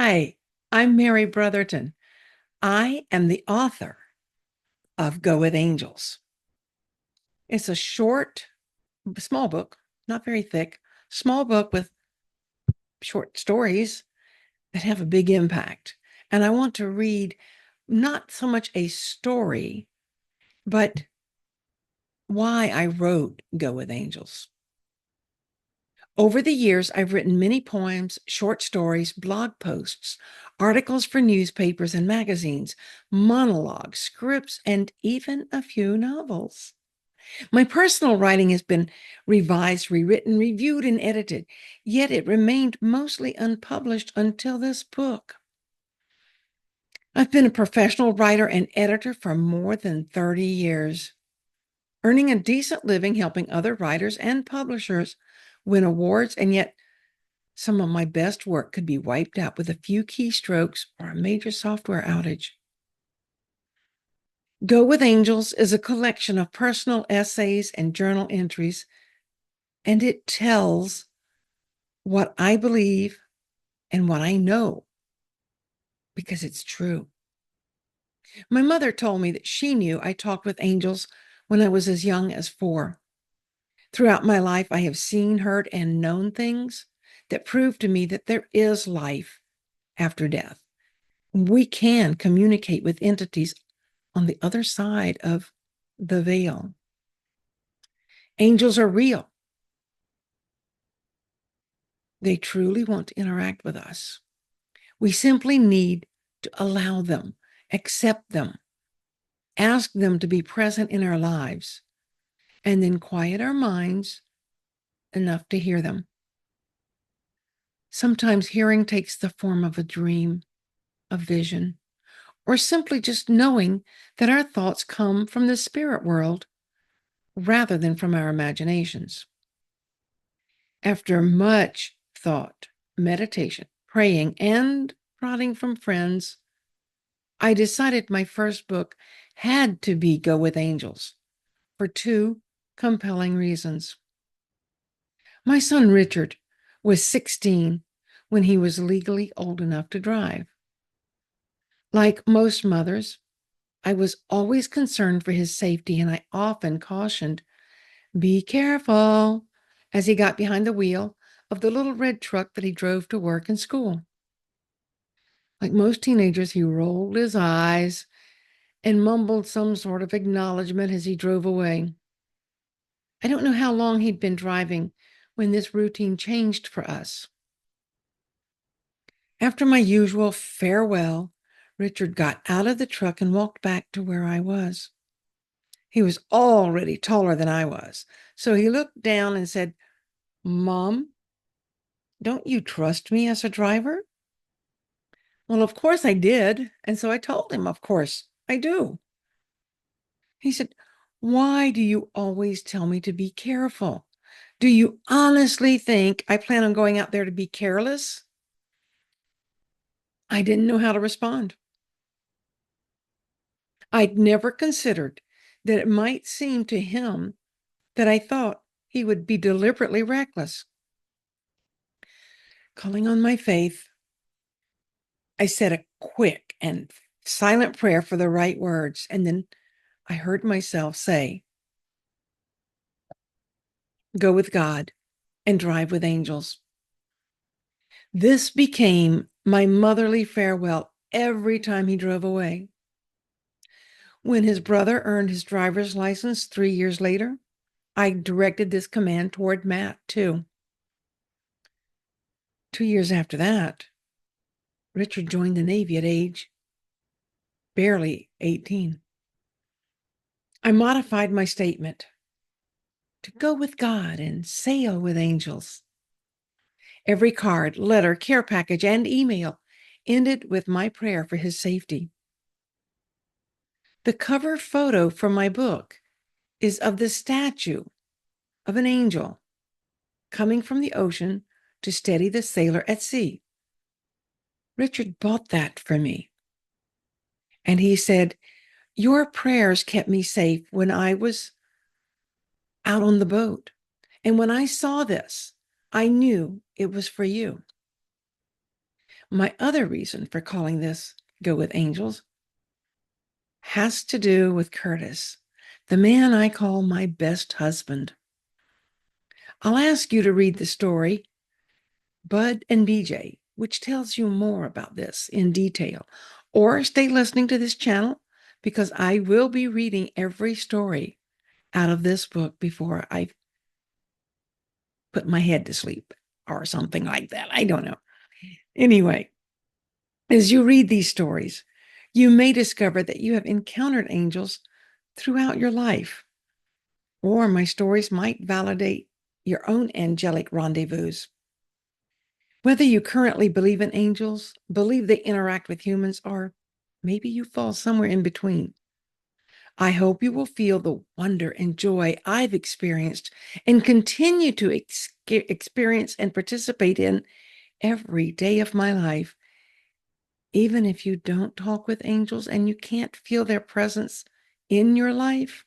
Hi, I'm Mary Brotherton. I am the author of Go with Angels. It's a short, small book, not very thick, small book with short stories that have a big impact. And I want to read not so much a story, but why I wrote Go with Angels. Over the years, I've written many poems, short stories, blog posts, articles for newspapers and magazines, monologues, scripts, and even a few novels. My personal writing has been revised, rewritten, reviewed, and edited, yet it remained mostly unpublished until this book. I've been a professional writer and editor for more than 30 years, earning a decent living helping other writers and publishers win awards, and yet some of my best work could be wiped out with a few keystrokes or a major software outage. Go with Angels is a collection of personal essays and journal entries, and it tells what I believe and what I know because it's true. My mother told me that she knew I talked with angels when I was as young as 4. Throughout my life, I have seen, heard, and known things that prove to me that there is life after death. We can communicate with entities on the other side of the veil. Angels are real. They truly want to interact with us. We simply need to allow them, accept them, ask them to be present in our lives, and then quiet our minds enough to hear them. Sometimes hearing takes the form of a dream, a vision, or simply just knowing that our thoughts come from the spirit world rather than from our imaginations. After much thought, meditation, praying, and prodding from friends, I decided my first book had to be Go with Angels for 2 compelling reasons. My son Richard was 16 when he was legally old enough to drive. Like most mothers, I was always concerned for his safety, and I often cautioned, "Be careful," as he got behind the wheel of the little red truck that he drove to work and school. Like most teenagers, he rolled his eyes and mumbled some sort of acknowledgement as he drove away. I don't know how long he'd been driving when this routine changed for us. After my usual farewell, Richard got out of the truck and walked back to where I was. He was already taller than I was, so he looked down and said, "Mom, don't you trust me as a driver?" Well, of course I did, and so I told him, of course I do. He said, "Why do you always tell me to be careful? Do you honestly think I plan on going out there to be careless?" I didn't know how to respond. I'd never considered that it might seem to him that I thought he would be deliberately reckless. Calling on my faith, I said a quick and silent prayer for the right words, and then I heard myself say, "Go with God and drive with angels." This became my motherly farewell every time he drove away. When his brother earned his driver's license 3 years later, I directed this command toward Matt, too. 2 years after that, Richard joined the Navy at age barely 18. I modified my statement to go with God and sail with angels. Every card, letter, care package, and email ended with my prayer for his safety. The cover photo for my book is of the statue of an angel coming from the ocean to steady the sailor at sea. Richard bought that for me. And he said, "Your prayers kept me safe when I was out on the boat. And when I saw this, I knew it was for you." My other reason for calling this Go with Angels has to do with Curtis, the man I call my best husband. I'll ask you to read the story, Bud and BJ, which tells you more about this in detail, or stay listening to this channel because I will be reading every story out of this book before I put my head to sleep or something like that. I don't know. Anyway, as you read these stories, you may discover that you have encountered angels throughout your life, or my stories might validate your own angelic rendezvous. Whether you currently believe in angels, believe they interact with humans, or maybe you fall somewhere in between, I hope you will feel the wonder and joy I've experienced and continue to experience and participate in every day of my life. Even if you don't talk with angels and you can't feel their presence in your life,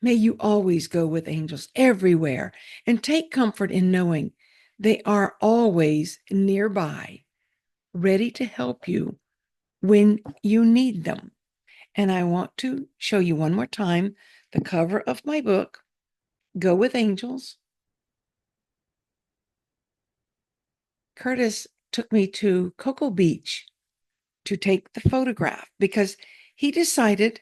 may you always go with angels everywhere and take comfort in knowing they are always nearby, ready to help you when you need them. And I want to show you one more time the cover of my book, Go with Angels. Curtis took me to Cocoa Beach to take the photograph because he decided,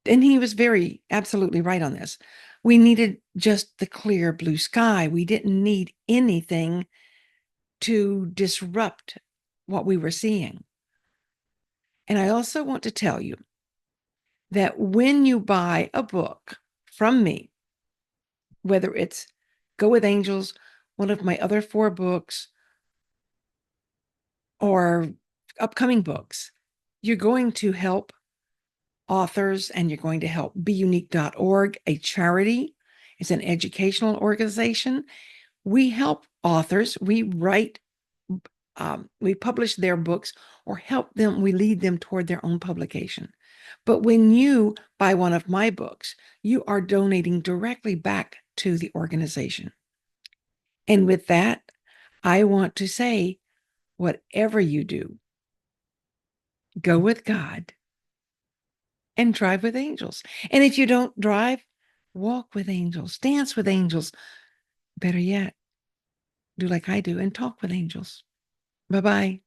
and he was very absolutely right on this, we needed just the clear blue sky. We didn't need anything to disrupt what we were seeing. And I also want to tell you that when you buy a book from me, whether it's Go with Angels, one of my other 4 books, or upcoming books, you're going to help authors and you're going to help bUneke.org, a charity. It's an educational organization. We help authors. We write, we publish their books or help them. We lead them toward their own publication. But when you buy one of my books, you are donating directly back to the organization. And with that, I want to say, whatever you do, go with God and drive with angels. And if you don't drive, walk with angels, dance with angels. Better yet, do like I do and talk with angels. Bye-bye.